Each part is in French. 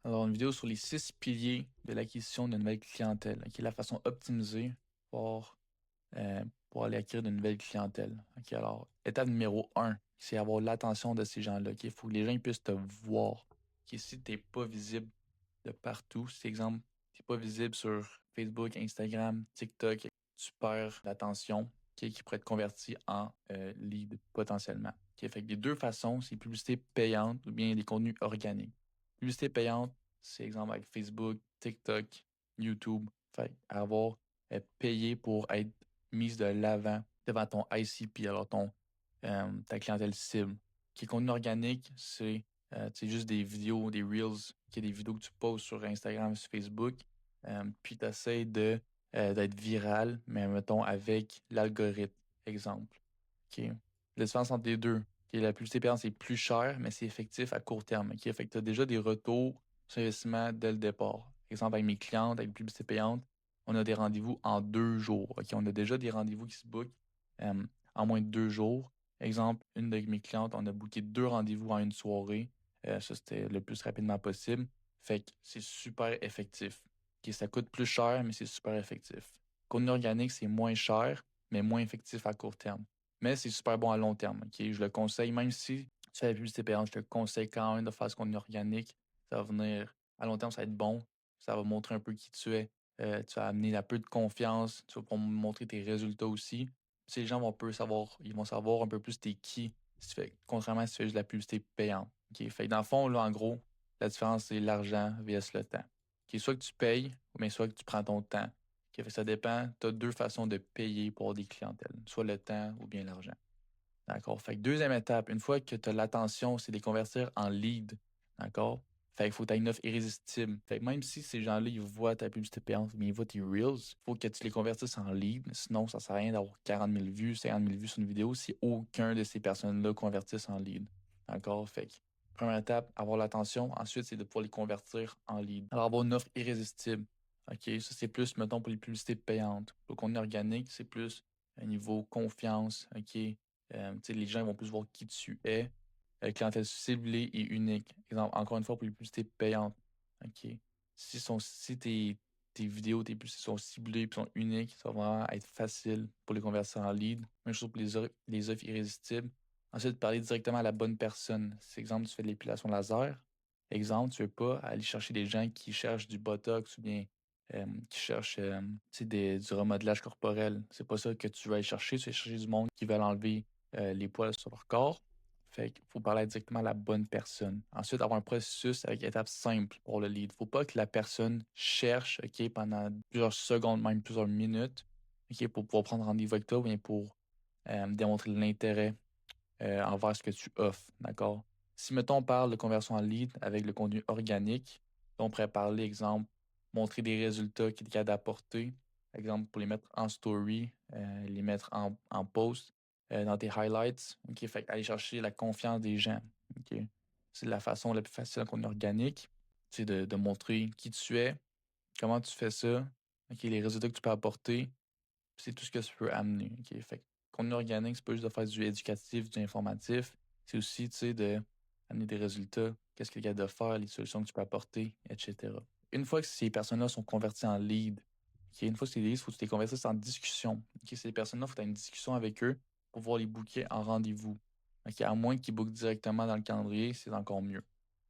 Alors, une vidéo sur les 6 piliers de l'acquisition de nouvelle clientèle, qui est la façon optimisée pour, pour aller acquérir de nouvelles clientèles. Ok, alors, étape numéro 1, c'est avoir l'attention de ces gens-là. Il faut que les gens ils puissent te voir. Ok, si tu n'es pas visible de partout, si exemple, tu n'es pas visible sur Facebook, Instagram, TikTok, tu perds l'attention qui pourrait être convertie en lead potentiellement. Ok, fait que les deux façons, c'est publicité payante ou bien des contenus organiques. Publicité payante, c'est exemple avec Facebook, TikTok, YouTube. Fait avoir payé pour être mise de l'avant devant ton ICP, alors ta clientèle cible. Qui est contenu organique, c'est juste des vidéos, des reels, qui est des vidéos que tu postes sur Instagram, sur Facebook, puis tu essaies d'être viral, mais mettons avec l'algorithme, exemple. OK. La différence entre les deux, qui est la publicité payante, c'est plus cher, mais c'est effectif à court terme. OK? Fait que tu as déjà des retours sur investissement dès le départ. Exemple, avec mes clientes, avec publicité payante, on a des rendez-vous en 2 jours. OK? On a déjà des rendez-vous qui se bookent euh, en moins de 2 jours. Exemple, une de mes clientes, on a booké 2 rendez-vous en une soirée. Ça, c'était le plus rapidement possible. Fait que c'est super effectif. OK? Ça coûte plus cher, mais c'est super effectif. Contenu organique, c'est moins cher, mais moins effectif à court terme. Mais c'est super bon à long terme. Ok, je le conseille, même si tu fais la publicité payante, je te conseille quand même de faire ce contenu organique. Ça va venir, à long terme, ça va être bon. Ça va montrer un peu qui tu es. Tu vas amener un peu de confiance. Tu vas pouvoir montrer tes résultats aussi. Si les gens vont un peu savoir, ils vont savoir un peu plus t'es qui, si tu fais, contrairement à si tu fais juste de la publicité payante. Ok, fait que dans le fond, là, en gros, la différence, c'est l'argent vs le temps. Ok, soit que tu payes, ou bien soit que tu prends ton temps. Ok, fait que ça dépend. Tu as deux façons de payer pour des clientèles, soit le temps ou bien l'argent. D'accord? Fait que deuxième étape, une fois que tu as l'attention, c'est de les convertir en lead. D'accord? Fait qu'il faut que tu aies une offre irrésistible. Fait que même si ces gens-là, ils voient ta publicité payante, mais ils voient tes Reels, il faut que tu les convertisses en lead. Sinon, ça sert à rien d'avoir 40 000 vues, 50 000 vues sur une vidéo si aucun de ces personnes-là convertissent en lead. D'accord? Fait que première étape, avoir l'attention. Ensuite, c'est de pouvoir les convertir en lead. Alors, avoir une offre irrésistible. OK? Ça, c'est plus, mettons, pour les publicités payantes. Pour le contenu organique, c'est plus un niveau confiance. OK? Tu sais, les gens vont plus voir qui tu es. Clientèle ciblée et unique. Exemple, encore une fois, pour les publicités payantes. OK. Si tes vidéos, tes publicités sont ciblées et sont uniques, ça va vraiment être facile pour les convertir en lead. Même chose pour les offres irrésistibles. Ensuite, parler directement à la bonne personne. Si, exemple, tu fais de l'épilation laser. Exemple, tu veux pas aller chercher des gens qui cherchent du botox ou bien qui cherchent tu sais, du remodelage corporel. C'est pas ça que tu vas aller chercher. Tu vas chercher du monde qui veut enlever les poils sur leur corps. Fait qu'il faut parler directement à la bonne personne. Ensuite, avoir un processus avec étapes simples pour le lead. Faut pas que la personne cherche, OK, pendant plusieurs secondes, même plusieurs minutes, OK, pour pouvoir prendre rendez-vous avec toi ou bien pour démontrer de l'intérêt envers ce que tu offres, d'accord? Si, mettons, on parle de conversion en lead avec le contenu organique, on pourrait parler, exemple, montrer des résultats qu'il est capable d'apporter, exemple, pour les mettre en story, les mettre en post, dans tes highlights, OK? Fait aller chercher la confiance des gens, OK? C'est la façon la plus facile en contenu organique, c'est de montrer qui tu es, comment tu fais ça, OK? Les résultats que tu peux apporter, c'est tout ce que tu peux amener. OK? Fait que contenu organique, c'est pas juste de faire du éducatif, du informatif. C'est aussi, tu sais, de amener des résultats, qu'est-ce qu'il y a de faire, les solutions que tu peux apporter, etc. Une fois que ces personnes-là sont converties en lead, OK? Une fois que c'est des leads, il faut que tu les convertisses en discussion. OK? Ces personnes-là, il faut que tu aies une discussion avec eux pour pouvoir les booker en rendez-vous. OK? À moins qu'ils bookent directement dans le calendrier, c'est encore mieux.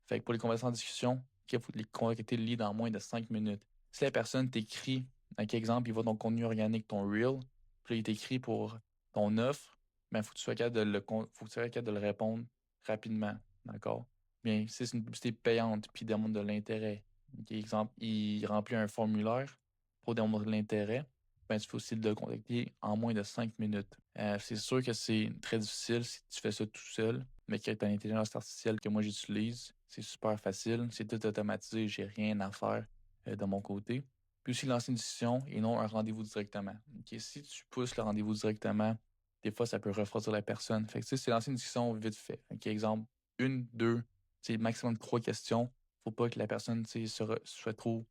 Fait que pour les convertir en discussion, OK, il faut les contacter le lead en moins de 5 minutes. Si la personne t'écrit, avec exemple, il voit ton contenu organique, ton reel, puis là, il t'écrit pour ton offre, ben, faut que tu sois capable faut que tu sois capable de le répondre rapidement. D'accord? Bien, si c'est une publicité payante, puis il demande de l'intérêt, ok, exemple, il remplit un formulaire pour démontrer de l'intérêt, ben, tu faut aussi le contacter en moins de 5 minutes. C'est sûr que c'est très difficile si tu fais ça tout seul, mais qu'avec ton intelligence artificielle que moi j'utilise, c'est super facile, c'est tout automatisé, j'ai rien à faire de mon côté. Puis aussi lancer une discussion et non un rendez-vous directement. Ok, si tu pousses le rendez-vous directement, des fois, ça peut refroidir la personne. Fait que, tu sais, c'est lancer une discussion vite fait. Ok, exemple, une, deux, c'est maximum 3 questions. Faut pas que la personne, tu sais, soit trop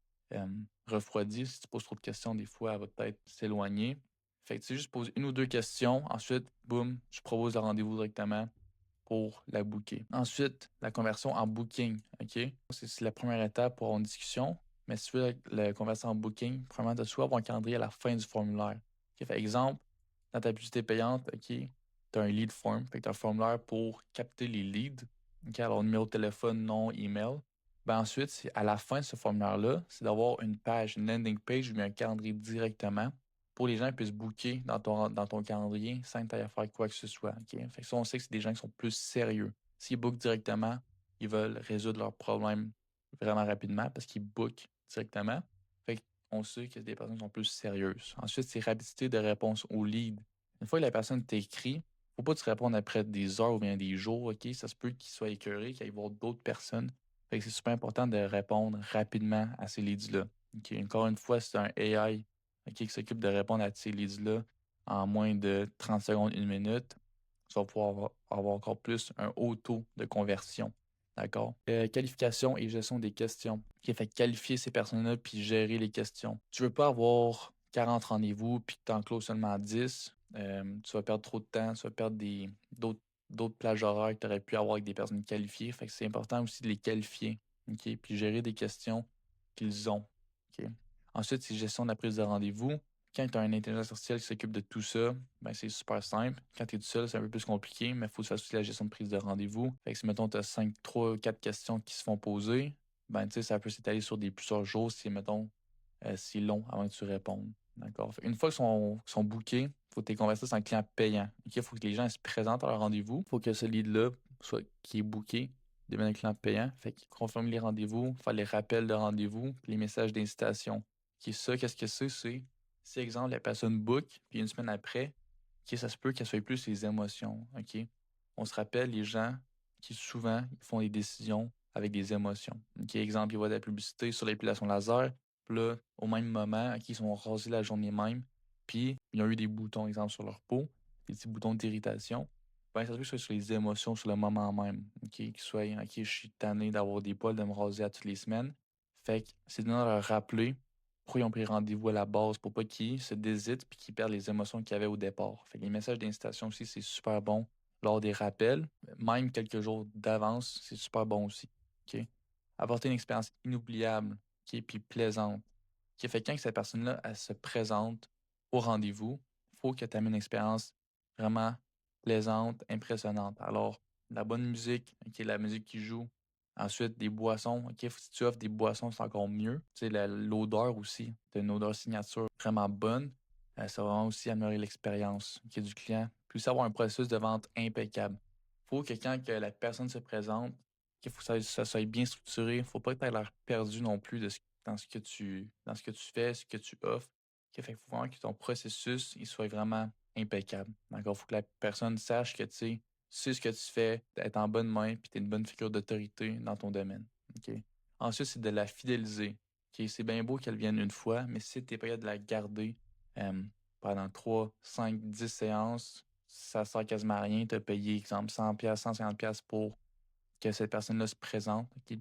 refroidie. Si tu poses trop de questions, des fois, elle va peut-être s'éloigner. Fait que, tu sais, juste pose une ou deux questions. Ensuite, boum, je propose le rendez-vous directement. pour la booker. Ensuite, la conversion en booking, OK? C'est la première étape pour avoir une discussion. Mais si tu veux la conversion en booking, premièrement, tu as souvent avoir un calendrier à la fin du formulaire. OK? Fait exemple, dans ta publicité payante, OK, tu as un lead form. Fait que tu as un formulaire pour capter les leads. OK? Alors, numéro de téléphone, nom, email. Ben ensuite, à la fin de ce formulaire-là, c'est d'avoir une page, une landing page ou bien un calendrier directement pour les gens qui puissent booker dans ton calendrier sans que tu aies à faire quoi que ce soit. OK? Fait que ça, on sait que c'est des gens qui sont plus sérieux. S'ils bookent directement, ils veulent résoudre leurs problèmes vraiment rapidement parce qu'ils bookent directement. Fait qu'on sait que c'est des personnes qui sont plus sérieuses. Ensuite, c'est rapidité de réponse au lead. Une fois que la personne t'écrit, faut pas que tu répondes après des heures ou bien des jours, OK? Ça se peut qu'il soit écœuré, qu'il aille voir d'autres personnes. Fait que c'est super important de répondre rapidement à ces leads-là. OK? Encore une fois, c'est un AI, OK, qui s'occupe de répondre à ces leads-là en moins de 30 secondes, une minute. Tu vas pouvoir avoir encore plus un haut taux de conversion. D'accord? Qualification et gestion des questions. Qui fait qualifier ces personnes-là puis gérer les questions. Tu veux pas avoir 40 rendez-vous puis que tu en closes seulement 10. Tu vas perdre trop de temps, tu vas perdre d'autres plages horaires que tu aurais pu avoir avec des personnes qualifiées. Fait que c'est important aussi de les qualifier. OK? Puis gérer des questions qu'ils ont. OK? Ensuite, c'est gestion de la prise de rendez-vous. Quand tu as une intelligence artificielle qui s'occupe de tout ça, ben c'est super simple. Quand tu es tout seul, c'est un peu plus compliqué, mais il faut que tu fasses aussi la gestion de prise de rendez-vous. Fait que si, mettons, tu as 5, 3, 4 questions qui se font poser, ben, tu sais, ça peut s'étaler sur plusieurs jours si, mettons, c'est long avant que tu répondes. D'accord? Une fois qu'ils sont bookés, il faut que tu les convertisses en clients payants. Il faut que les gens se présentent à leur rendez-vous. Il faut que ce lead-là, qui est booké, devienne un client payant. Fait qu'il confirme les rendez-vous, faire les rappels de rendez-vous, puis les messages d'incitation. Qu'est-ce que c'est? Si, exemple, la personne book, puis une semaine après, ça se peut qu'elle soit plus les émotions. OK? On se rappelle les gens qui souvent ils font des décisions avec des émotions. OK? Exemple, ils voient de la publicité sur l'épilation laser, puis là, au même moment, OK, ils sont rasés la journée même, puis ils ont eu des boutons, exemple, sur leur peau, des petits boutons d'irritation. Ben, ça se peut que ce soit sur les émotions sur le moment même. OK? Qu'ils soient, OK, je suis tanné d'avoir des poils, de me raser à toutes les semaines. Fait que c'est de leur rappeler pourquoi ils ont pris rendez-vous à la base pour pas qu'ils se désitent puis qu'ils perdent les émotions qu'ils avaient au départ. Fait que les messages d'incitation aussi, c'est super bon lors des rappels. Même quelques jours d'avance, c'est super bon aussi. OK? Apporter une expérience inoubliable, OK, puis plaisante. OK? Fait que quand cette personne-là, elle se présente au rendez-vous, il faut que tu amènes une expérience vraiment plaisante, impressionnante. Alors, la bonne musique, OK, la musique qui joue, ensuite, des boissons. OK, si tu offres des boissons, c'est encore mieux. Tu sais, l'odeur aussi. Tu as une odeur signature vraiment bonne. Ça va vraiment aussi améliorer l'expérience du client. Puis aussi avoir un processus de vente impeccable. Faut que quand que la personne se présente, qu'il faut que ça soit bien structuré. Faut pas que tu aies l'air perdu non plus dans ce que tu fais, ce que tu offres. Fait qu'il faut vraiment que ton processus il soit vraiment impeccable. D'accord? Faut que la personne sache que tu sais ce que tu fais, être en bonne main, puis tu es une bonne figure d'autorité dans ton domaine. OK? Ensuite, c'est de la fidéliser. OK? C'est bien beau qu'elle vienne une fois, mais si tu es pas capable de la garder euh, pendant 3, 5, 10 séances, ça sert quasiment à rien. Tu as payé, exemple, 100$, 150$ pour que cette personne-là se présente, OK,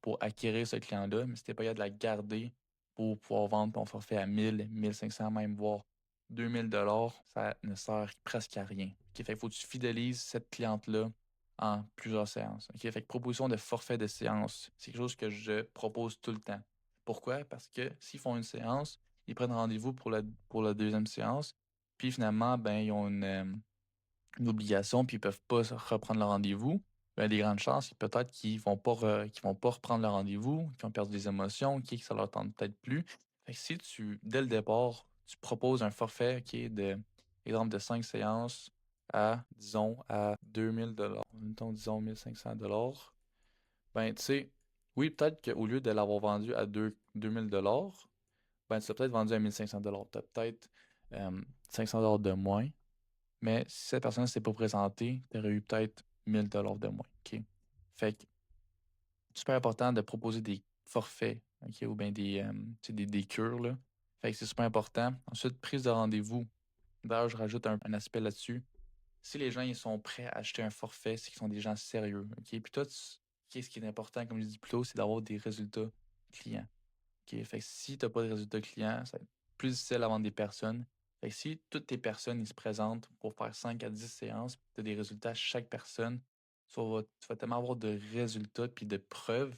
pour acquérir ce client-là, mais si tu pas capable de la garder pour pouvoir vendre ton forfait à 1000, 1500, même voire 2000$, ça ne sert presque à rien. OK? Fait qu'il faut que tu fidélises cette cliente-là en plusieurs séances. OK? Fait que proposition de forfait de séance, c'est quelque chose que je propose tout le temps. Pourquoi? Parce que s'ils font une séance, ils prennent rendez-vous pour la deuxième séance, puis finalement, ben, ils ont une obligation, puis ils peuvent pas reprendre le rendez-vous. Ben, des grandes chances, peut-être qu'ils vont pas reprendre le rendez-vous, qu'ils vont perdre des émotions, OK, que ça leur tente peut-être plus. Fait que si dès le départ, tu proposes un forfait, OK, exemple de 5 séances disons, à 2000$, mettons, disons 1500$, ben, tu sais, oui, peut-être qu'au lieu de l'avoir vendu à 2000$, ben, tu l'as peut-être vendu à 1500$. Tu as peut-être 500$ de moins. Mais si cette personne ne s'est pas présentée, tu aurais eu peut-être 1000$ de moins. OK? Fait que super important de proposer des forfaits, OK? Ou bien tu sais, des cures, là. Fait que c'est super important. Ensuite, prise de rendez-vous. D'ailleurs, je rajoute un aspect là-dessus. Si les gens ils sont prêts à acheter un forfait, c'est qu'ils sont des gens sérieux. OK? Puis toi, ce qui est important, comme je dis plus tôt, c'est d'avoir des résultats clients. OK? Fait que si tu n'as pas de résultats clients, ça va être plus difficile à vendre des personnes. Fait que si toutes tes personnes ils se présentent pour faire 5 à 10 séances, tu as des résultats à chaque personne, Tu vas tellement avoir de résultats puis de preuves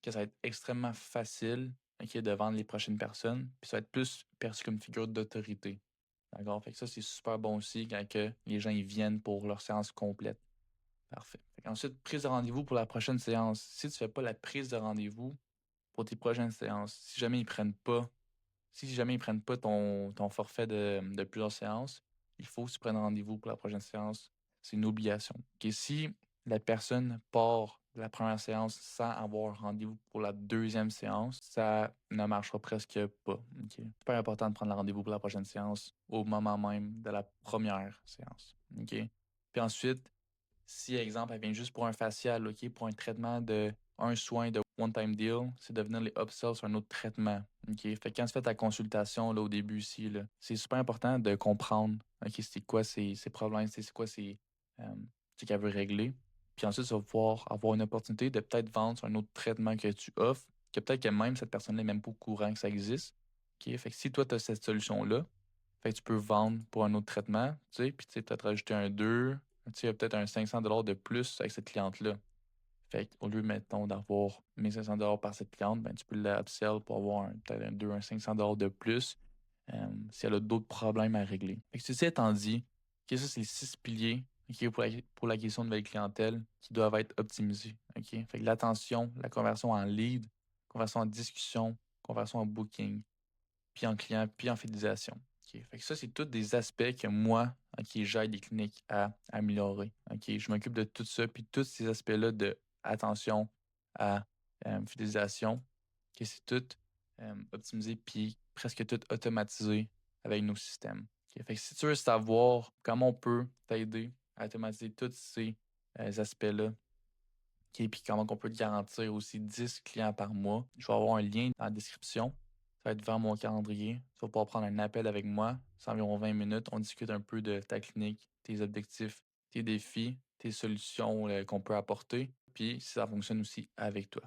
que ça va être extrêmement facile, OK, de vendre les prochaines personnes, puis ça va être plus perçu comme une figure d'autorité. D'accord? Fait que ça, c'est super bon aussi quand que les gens ils viennent pour leur séance complète. Parfait. Ensuite, prise de rendez-vous pour la prochaine séance. Si tu fais pas la prise de rendez-vous pour tes prochaines séances, si jamais ils prennent pas ton forfait de plusieurs séances, il faut que tu prennes rendez-vous pour la prochaine séance. C'est une obligation. Ok. Si la personne part de la première séance sans avoir rendez-vous pour la deuxième séance, ça ne marchera presque pas. Ok. C'est super important de prendre le rendez-vous pour la prochaine séance au moment même de la première séance. Ok. Puis ensuite, si, exemple, elle vient juste pour un facial, OK, pour un traitement de un soin de one-time deal, c'est de venir les upsell sur un autre traitement. OK? Fait que quand tu fais ta consultation là, au début ici, là, c'est super important de comprendre OK, c'est quoi ses problèmes, c'est quoi euh, ce qu'elle veut régler. Puis ensuite, tu vas pouvoir avoir une opportunité de peut-être vendre sur un autre traitement que tu offres, que peut-être que même cette personne-là n'est même pas au courant que ça existe. OK? Fait que si toi, tu as cette solution-là, fait que tu peux vendre pour un autre traitement, tu sais, puis tu sais, peut-être rajouter un 2, tu sais, il y a peut-être un 500 $ de plus avec cette cliente-là. Fait qu'au lieu, mettons, d'avoir 1 500 $ par cette cliente, ben, tu peux la upsell pour avoir peut-être un 2, un 500 $ de plus si elle a d'autres problèmes à régler. Fait que ceci étant dit, que ça, c'est les 6 piliers ok, pour l'acquisition de nouvelles clientèles qui doivent être optimisés. Ok. Fait que l'attention, la conversion en lead, conversion en discussion, conversion en booking, puis en client, puis en fidélisation. OK. Fait que ça, c'est tous des aspects que moi, OK, j'aide les cliniques à améliorer. OK. Je m'occupe de tout ça, puis tous ces aspects-là de attention à fidélisation, que c'est tout optimisé, puis presque tout automatisé avec nos systèmes. OK. Fait que si tu veux savoir comment on peut t'aider à automatiser tous ces aspects-là, OK, puis comment on peut te garantir aussi 10 clients par mois. Je vais avoir un lien dans la description. Ça va être vers mon calendrier. Tu vas pouvoir prendre un appel avec moi. C'est environ 20 minutes. On discute un peu de ta clinique, tes objectifs, tes défis, tes solutions qu'on peut apporter, puis si ça fonctionne aussi avec toi.